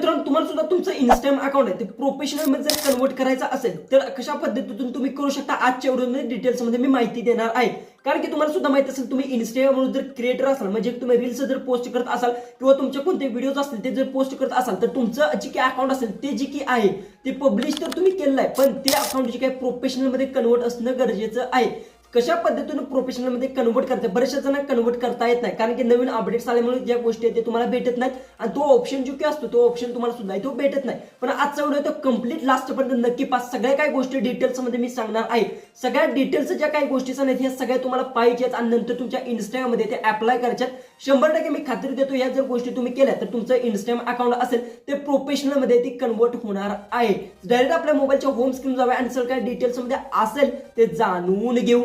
मित्रांनो तुम्हाला सुद्धा तुमचं इंस्टाग्राम अकाउंट आहे ते प्रोफेशनल मध्ये जर कन्वर्ट करायचं असेल तर कशा पद्धतीतून तुम्ही करू शकता आजच्या व्हिडिओमध्ये डिटेल्स मध्ये मी माहिती देणार आहे. कारण की तुम्हाला सुद्धा माहिती असेल तुम्ही इंस्टाग्रामवर जर क्रिएटर असाल म्हणजे तुम्ही रील्स जर पोस्ट करत असाल किंवा तुमचे कोणते व्हिडिओज असतील ते जर पोस्ट करत असाल तर तुमचं जे काही अकाउंट असेल ते जे की आहे ते पब्लिश तर तुम्ही केलेलं आहे पण ते अकाउंट जे काही प्रोफेशनल मध्ये कन्वर्ट असणं गरजेचं आहे. कशा पद्धतीने प्रोफेशनल मध्ये कन्वर्ट करतात बऱ्याचशा जणांना कन्वर्ट करता येत नाही कारण की नवीन अपडेट्स आल्यामुळे ज्या गोष्टी आहेत ते तुम्हाला भेटत नाहीत आणि तो ऑप्शन जो काही असतो तो ऑप्शन तुम्हाला सुद्धा तो भेटत नाही. पण आजचा व्हिडिओ तो कम्प्लीट लास्ट पर्यंत नक्की पहा. सगळ्या काही गोष्टी डिटेल्स मध्ये मी सांगणार आहे. सगळ्या डिटेल्स ज्या काही गोष्टी आहेत ह्या सगळ्या तुम्हाला पाहिजेत आणि नंतर तुमच्या इंस्टाग्राम मध्ये ते अप्लाय करायच्यात. 100% मी खात्री देतो या जर गोष्टी तुम्ही केल्या तर तुमचं इंस्टाग्राम अकाउंट असेल ते प्रोफेशनल मध्ये ती कन्वर्ट होणार आहे. डायरेक्ट आपल्या मोबाईलच्या होम स्क्रीन जाऊया आणि सगळ्या काही डिटेल्स मध्ये असेल ते जाणून घेऊ.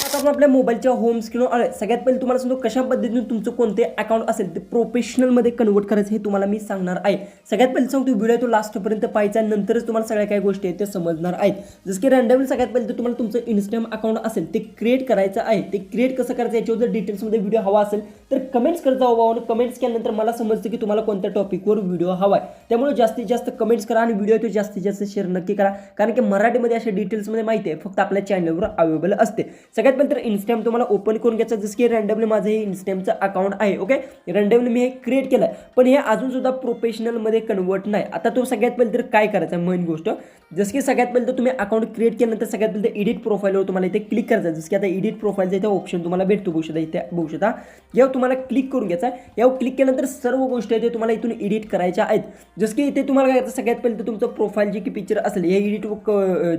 आता आपण आपल्या मोबाईलच्या होम स्क्रीनवर आले. सगळ्यात पहिले तुम्हाला सांगतो कशा पद्धतीने तुमचं कोणते अकाउंट असेल ते प्रोफेशनल मध्ये कन्वर्ट करायचं हे तुम्हाला मी सांगणार आहे. सगळ्यात पहिले सांगतो व्हिडिओ तो लास्ट पर्यंत पाहायचा आणि नंतरच तुम्हाला सगळ्या काही गोष्टी आहेत ते समजणार आहेत. जसं की रँडमली सगळ्यात पहिले तुम्हाला तुमचं इंस्टाग्राम अकाउंट असेल ते क्रिएट करायचं आहे. ते क्रिएट कसं करायचं याच्यावर जर डिटेल्समध्ये व्हिडिओ हवा असेल तर कमेंट्स करत जाऊ बाबा. कमेंट्स केल्यानंतर मला समजतं की तुम्हाला कोणत्या टॉपिकवर व्हिडिओ हवा आहे. त्यामुळे जास्तीत जास्त कमेंट्स करा आणि व्हिडिओ तो जास्तीत जास्त शेअर नक्की करा कारण की मराठीमध्ये अशा डिटेल्समध्ये माहिती आहे फक्त आपल्या चॅनलवर अवेलेबल असते. सगळ्यात पहिले तर इंस्टाग्राम तुम्हाला ओपन करून घ्यायचं. जसं की रँडमली माझं हे इंस्टाग्रामचं अकाउंट आहे. ओके रँडमली मी हे क्रिएट केलं आहे पण हे अजून सुद्धा प्रोफेशनलमध्ये कन्वर्ट नाही. आता तो सगळ्यात पहिले तर काय करायचं मेन गोष्ट जसं की सगळ्यात पहिले तर तुम्ही अकाउंट क्रिएट केल्यानंतर सगळ्यात पहिले एडिट प्रोफाईलवर तुम्हाला इथे क्लिक करायचं. जसं की आता एडिट प्रोफाईलचा इथे ऑप्शन तुम्हाला भेटतो बघू शकता. इथे बघू शकता यावर तुम्हाला क्लिक करून घ्यायचा. यावर क्लिक केल्यानंतर सर्व गोष्टी आहेत ते तुम्हाला इथून एडिट करायच्या आहेत. जसं की इथे तुम्हाला काय करायचं सगळ्यात पहिले तर तुमचं प्रोफाईल जे की पिक्चर असेल हे एडिट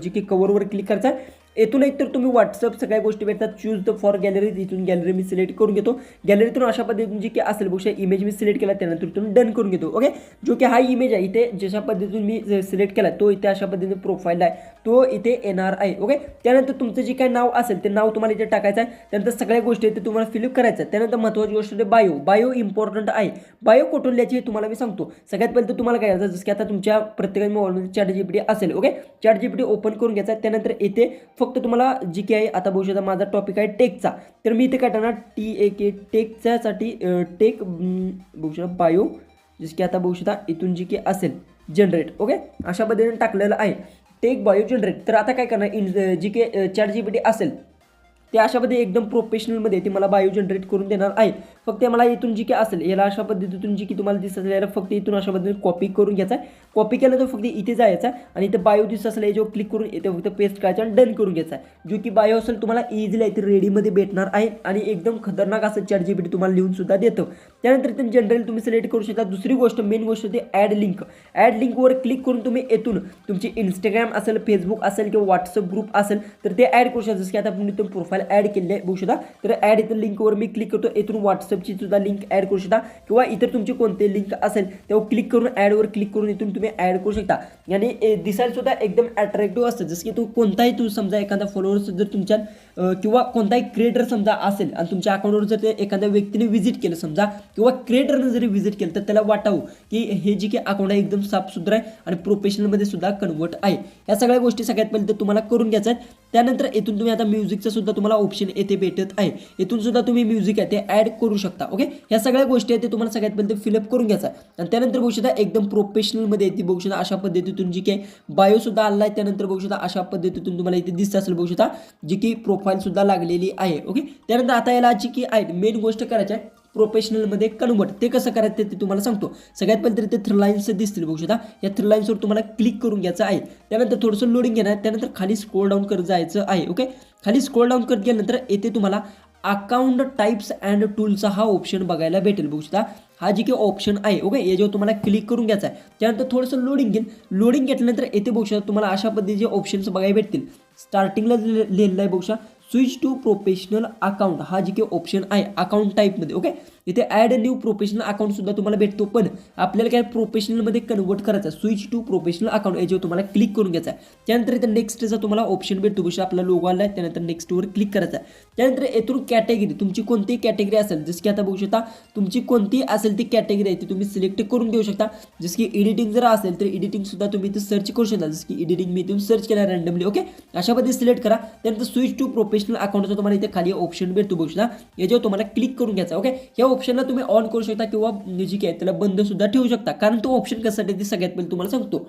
जे की कव्हरवर क्लिक करायचं आहे. येथून एक तर तुम्ही व्हॉट्सअप सगळ्या गोष्टी भेटतात. चूज द फॉर गॅलरी इथून गॅलरी मी सिलेक्ट करून घेतो. गॅलरीतून अशा पद्धतीने जी की असेल बघू शकता इमेज मी सिलेक्ट केला त्यानंतर इथून डन करून घेतो. ओके जो की हा इमेज आहे इथे जशा पद्धतीने मी सिलेक्ट केला तो इथे अशा पद्धतीने प्रोफाईल आहे तो इथे येणार आहे. ओके त्यानंतर तुमचं जे काही नाव असेल ते नाव तुम्हाला इथे टाकायचं आहे. त्यानंतर सगळ्या गोष्टी ते तुम्हाला फिलअप करायचं आहे. त्यानंतर महत्त्वाची गोष्ट बायो बायो इम्पॉर्टंट आहे. बायो कुठून लिहायची हे तुम्हाला मी सांगतो. सगळ्यात पहिले तर तुम्हाला काय करायचं जसं की आता तुमच्या प्रत्येक मोबाईलमध्ये ChatGPT असेल. ओके ChatGPT ओपन करून घ्यायचा. त्यानंतर इथे फक्त तुम्हाला जी की आहे आता बघू शकता माझा टॉपिक आहे टेकचा तर मी इथे काय टाकणार TAK टेकच्यासाठी टेक बघू शकता बायो जसं की आता बघू शकता इथून जी की असेल जनरेट. ओके अशा पद्धतीने टाकलेलं आहे टेक बायो जनरेट. तर आता काय करणार जी की ChatGPT असेल ते अशा पद्धती एकदम प्रोफेशनलमध्ये ती मला बायो जनरेट करून देणार आहे. फक्त मला इथून जी की असेल याला अशा पद्धतीतून जी की तुम्हाला दिसत असेल याला फक्त इथून अशा पद्धतीने कॉपी करून घ्यायचा आहे. कॉपी केल्यानंतर फक्त इथे जायचं आणि इथे बायो दिसत असेल याच्यावर क्लिक करून इथे फक्त पेस्ट करायचं आणि डन करून घ्यायचा आहे. जो की बायो असेल तुम्हाला इझिली इथे रेडीमध्ये भेटणार आहे आणि एकदम खतरनाक असं ChatGPT तुम्हाला लिहून सुद्धा देतं. त्यानंतर इथे जनरल तुम्ही सिलेक्ट करू शकता. दुसरी गोष्ट मेन गोष्ट ते ॲड लिंकवर क्लिक करून तुम्ही येथून तुमची इंस्टाग्राम असेल फेसबुक असेल किंवा व्हॉट्सअप ग्रुप असेल तर ते ॲड करू शकता. जसं की आता आपण इथून प्रोफाईल ॲड केले बघू शकता तर ॲड इथं लिंकवर मी क्लिक करतो. इथून व्हॉट्सअपची सुद्धा लिंक ॲड करू शकता किंवा इतर तुमची कोणते लिंक असेल तेव्हा क्लिक करून ॲडवर क्लिक करून इथून तुम्ही ॲड करू शकता. आणि दिसायला सुद्धा एकदम अट्रॅक्टिव्ह असतं. जसं की कोणताही समजा एखादा फॉलोअर्स जर तुमच्या किंवा कोणताही क्रिएटर समजा असेल आणि तुमच्या अकाउंटवर जर ते एखाद्या व्यक्तीने व्हिजिट केलं समजा किंवा क्रिएटरने जरी व्हिजिट केलं तर त्याला वाटावं की हे जे की अकाउंट आहे एकदम साफसुथरं आहे आणि प्रोफेशनलमध्ये सुद्धा कन्वर्ट आहे. या सगळ्या गोष्टी सगळ्यात पहिले तर तुम्हाला करून घ्यायचं आहे. त्यानंतर इथून तुम्ही आता म्युझिकचं सुद्धा तुम्हाला ऑप्शन येथे भेटत आहे. इथून सुद्धा तुम्ही म्युझिक आहे ते ॲड करू शकता. ओके ह्या सगळ्या गोष्टी आहेत ते तुम्हाला सगळ्यात पहिले फिलअप करून घ्यायचा आणि त्यानंतर बघू शकता एकदम प्रोफेशनलमध्ये येते बघू शकता अशा पद्धतीतून जी काही बायो सुद्धा आला आहे. त्यानंतर बघू शकता अशा पद्धतीतून तुम्हाला इथे दिसत असेल बघू शकता जी की प्रोफाईल सुद्धा लागलेली आहे. ओके त्यानंतर आता याला जी की आहे मेन गोष्ट करायची आहे प्रोफेशनलमध्ये कन्वर्ट. ते कसं करायचं ते तुम्हाला सांगतो. सगळ्यात पहिले ते 3 लाईन्स दिसतील बघू शकता. या 3 लाईन्सवर तुम्हाला क्लिक करून घ्यायचं आहे. त्यानंतर थोडंसं लोडिंग घेणार. त्यानंतर खाली स्क्रोल डाऊन करत जायचं आहे. ओके खाली स्क्रोल डाऊन करत गेल्यानंतर येथे तुम्हाला अकाउंट टाइप्स अँड टूलचा हा ऑप्शन बघायला भेटेल बघू शकता. हा जी काही ऑप्शन आहे ओके याच्यावर तुम्हाला क्लिक करून घ्यायचा आहे. त्यानंतर थोडंसं लोडिंग घेईन. लोडिंग घेतल्यानंतर येथे बघू शकता तुम्हाला अशा पद्धतीचे ऑप्शन्स बघायला भेटतील. स्टार्टिंगला लिहिलेलं आहे बघू शकता स्विच टू प्रोफेशनल अकाउंट हा जी काही ऑप्शन आहे अकाउंट टाईपमध्ये. ओके इथे ॲड न्यू प्रोफेशनल अकाउंट सुद्धा तुम्हाला भेटतो पण आपल्याला काय प्रोफेशनलमध्ये कन्वर्ट करायचं स्विच टू प्रोफेशनल अकाउंट याच्यावर तुम्हाला क्लिक करून घ्यायचा आहे. त्यानंतर इथे नेक्स्टचा तुम्हाला ऑप्शन भेटतो बघू आपला लोगो आला आहे. त्यानंतर नेक्स्टवर क्लिक करायचा आहे. त्यानंतर येथून कॅटेगरी तुमची कोणती कॅटेगरी असेल जसं की आता बघू शकता तुमची कोणती असेल ती कॅटेगरी आहे ती तुम्ही सिलेक्ट करून देऊ शकता. जसं की एडिटिंग जर असेल तर एडिटिंग सुद्धा तुम्ही इथे सर्च करू शकता. जसं की एडिटिंग मी इथून सर्च केला रँडमली. ओके अशा पद्धतीने सिलेक्ट करा. त्यानंतर स्विच टू प्रोफेशनल अकाउंटचा तुम्हाला इथे खाली ऑप्शन भेटतो बघू शकता याच्यावर तुम्हाला क्लिक करून घ्यायचा. ओके या ऑप्शनला तुम्ही ऑन करू शकता किंवा जी काय त्याला बंद सुद्धा ठेवू शकता. कारण तो ऑप्शन कशासाठी ते सगळ्यात पहिले तुम्हाला सांगतो.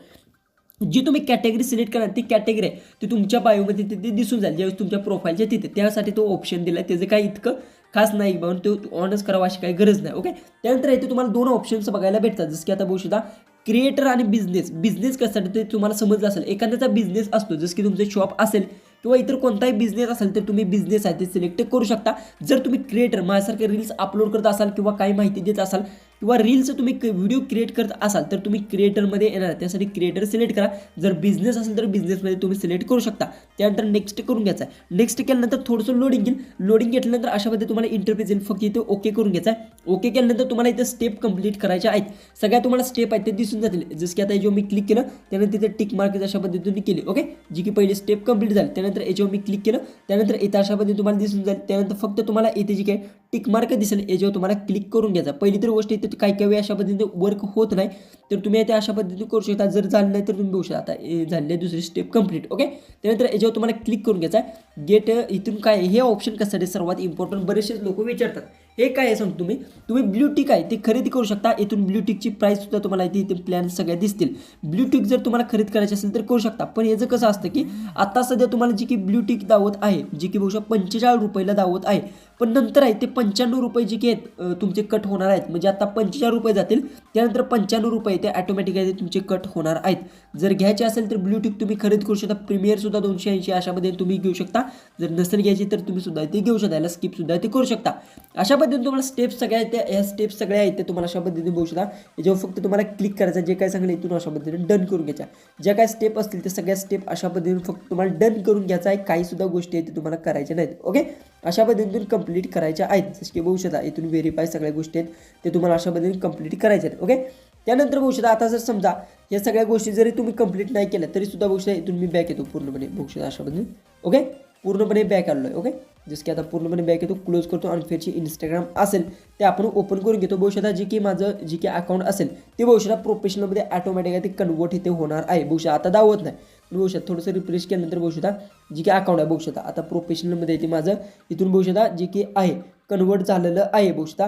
जी तुम्ही कॅटेगरी सिलेक्ट करणार ती कॅटेगरी आहे ती तुमच्या बायोमध्ये तिथे दिसून जाईल ज्यावेळेस तुमच्या प्रोफाईलच्या तिथे, त्यासाठी तो ऑप्शन दिला आहे. त्याचं काही इतकं खास नाही म्हणून तो ऑनच करावा अशी काही गरज नाही. ओके, त्यानंतर इथे तुम्हाला 2 ऑप्शन्स बघायला भेटतात. जसं की आता बघू शकता क्रिएटर आणि बिझनेस कशासाठी ते तुम्हाला समजलं असेल. एखाद्याचा बिझनेस असतो जसं की तुमचं शॉप असेल किंवा इतर कोणताही बिझनेस असेल तर तुम्ही बिझनेस आहे ते सिलेक्ट करू शकता. जर तुम्ही क्रिएटर माझ्यासारखे रील्स अपलोड करत असाल किंवा काही माहिती देत असाल किंवा रील्स तुम्ही व्हिडिओ क्रिएट करत असाल तर तुम्ही क्रिएटरमध्ये येणार, त्यासाठी क्रिएटर सिलेक्ट करा. जर बिझनेस असेल तर बिझनेसमध्ये तुम्ही सिलेक्ट करू शकता. त्यानंतर नेक्स्ट करून घ्यायचा आहे. नेक्स्ट केल्यानंतर थोडंसं लोडिंग येईल. लोडिंग घेतल्यानंतर अशा पद्धतीने तुम्हाला इंटरफेस येईल. फक्त इथे ओके करून घ्यायचा आहे. ओके केल्यानंतर तुम्हाला इथे स्टेप कंप्लीट करायच्या आहेत. सगळ्या तुम्हाला स्टेप आहेत ते दिसून जातील. जसं की आता जो मी क्लिक केलं त्यानंतर तिथे टिक मार्क अशा पद्धतीने केली. ओके, जी की पहिली स्टेप कंप्लीट झाली. त्यानंतर याच्यावर मी क्लिक केलं त्यानंतर इथे अशा पद्धतीने तुम्हाला दिसून जाईल. त्यानंतर फक्त तुम्हाला इथे जी काय टिक मार्क दिसेल याच्यावर तुम्हाला क्लिक करून घ्यायचा. पहिली तर गोष्ट इथे काही काही अशा पद्धतीने वर्क होत नाही तर तुम्ही इथे अशा पद्धतीने करू शकता. जर झालं नाही तर तुम्ही बघू शकता. आता झाले दुसरी स्टेप कंप्लीट. ओके, त्यानंतर याच्यावर तुम्हाला क्लिक करून घ्यायचा आहे. गेट इथून काय हे ऑप्शन कशासाठी सर्वात इम्पॉर्टंट बरेचसे लोक विचारतात. हे काय आहे सांगतो तुम्ही ब्ल्यू टिक आहे ते खरेदी करू शकता. इथून ब्ल्यू टिकची प्राईस सुद्धा तुम्हाला इथे प्लॅन सगळ्या दिसतील. ब्ल्यू टिक जर तुम्हाला खरेदी करायची असेल तर करू शकता. पण याचं कसं असतं की आता सध्या तुम्हाला जी की ब्ल्यू टिक दावत आहे जी की बघू शकता 45 रुपयाला दावत आहे. पण नंतर आहे ते 95 रुपये जे की आहेत तुमचे कट होणार आहेत. म्हणजे आता 45 रुपये जातील त्यानंतर 95 रुपये ते ऑटोमॅटिक आहे तुमचे कट होणार आहेत. जर घ्यायचे असेल तर ब्ल्यू टिक तुम्ही खरेदी करू शकता. प्रीमियर सुद्धा 280 अशामध्ये तुम्ही घेऊ शकता. जर नसेल घ्यायची तर तुम्ही सुद्धा ते घेऊ शकता. याला स्किप सुद्धा ते करू शकता. अशा पद्धतीने तुम्हाला स्टेप्स सगळ्या आहेत ह्या स्टेप्स सगळ्या आहेत ते तुम्हाला अशा पद्धतीने बघू शकता. याच्यावर फक्त तुम्हाला क्लिक करायचं जे काय सांगेल इथून अशा पद्धतीने डन करून घ्यायच्या. ज्या काय स्टेप असतील ते सगळ्या स्टेप अशा पद्धतीने फक्त तुम्हाला डन करून घ्यायचा आहे. काही सुद्धा गोष्टी आहेत ते तुम्हाला करायच्या नाहीत. ओके, अशा पद्धतीतून कंप्लीट करायच्या आहेत. जसं की बघू शकता इथून व्हेरीफाय सगळ्या गोष्टी आहेत ते तुम्हाला अशा पद्धतीने कंप्लीट करायच्या आहेत. ओके, त्यानंतर बघू शकता आता जर समजा या सगळ्या गोष्टी जरी तुम्ही कंप्लीट नाही केल्या तरी सुद्धा बघू शकता इथून मी बॅक येतो पूर्णपणे. बघू शकता अशा पद्धतीने. ओके, पूर्णपणे बॅक आलो आहे. ओके, जसं की आता पूर्णपणे बॅक येतो, क्लोज करतो आणि फिरची इंस्टाग्राम असेल ते आपण ओपन करून घेतो. बघू शकता जी की माझं जी की अकाउंट असेल ते बघू शकता प्रोफेशनलमध्ये ऑटोमॅटिक आहे ते कन्वर्ट इथे होणार आहे. बघू शकता आता दावत नाही. बघू शकता थोडंसं रिफ्रेश केल्यानंतर बघू शकता जी की अकाउंट आहे बघू शकता आता प्रोफेशनलमध्ये येते माझं. इथून बघू शकता जी की आहे कन्वर्ट झालेलं आहे. बघू शकता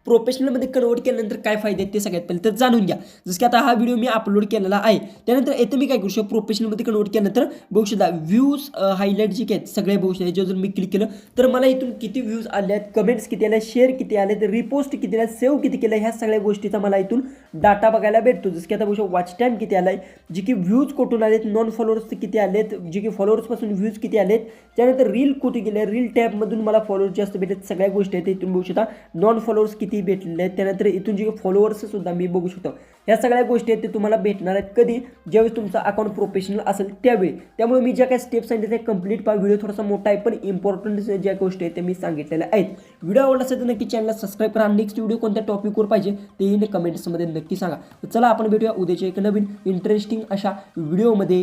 प्रोफेशनलमध्ये कन्वर्ट केल्यानंतर काय फायदे आहेत ते सगळ्यात पहिले तर जाणून घ्या. जसं की आता हा व्हिडिओ मी अपलोड केलेला आहे त्यानंतर येथे मी काय करू शकतो प्रोफेशनलमध्ये कन्वर्ट केल्यानंतर बघू शकता व्ह्यूज हायलाईट जे काय सगळे बघू शकता. याच्यावर जर मी क्लिक केलं तर मला इथून किती व्ह्यूज आले आहेत, कमेंट्स किती आले, शेअर किती आले, तर रिपोस्ट किती आले, सेव्ह किती केलं, ह्या सगळ्या गोष्टीचा मला इथून डाटा बघायला भेटतो. जसं की आता बघू शकतो वॉच टाईम किती आला आहे, जे की व्ह्यूज कुठून आलेत, नॉन फॉलोअर्स किती आलेत, जे की फॉलोअर्सपासून व्ह्यूज किती आलेत, त्यानंतर रील कुठे गेले, रील टॅबमधून मला फॉलोअर्स जास्त भेटत, सगळ्या गोष्टी आहेत इथून बघू शकता. नॉन फॉलोअर्स किती भेटले आहेत त्यानंतर इथून जे फॉलोअर्स सुद्धा मी बघू शकतो. ह्या सगळ्या गोष्टी आहेत ते तुम्हाला भेटणार आहेत कधी ज्यावेळेस तुमचा अकाउंट प्रोफेशनल असेल त्यावेळी. त्यामुळे मी ज्या काही स्टेप्स सांगितले ते कंप्लीट पहा. व्हिडिओ थोडासा मोठा आहे पण इम्पॉर्टंट ज्या गोष्टी आहेत ते मी सांगितलेल्या आहेत. व्हिडिओ आवडला असेल तर नक्की चॅनलला सबस्क्राईब करा. नेक्स्ट व्हिडिओ कोणत्या टॉपिकवर पाहिजे तेही कमेंट्समध्ये नक्की सांगा. तर चला आपण भेटूया उद्याच्या एक नवीन इंटरेस्टिंग अशा व्हिडिओमध्ये.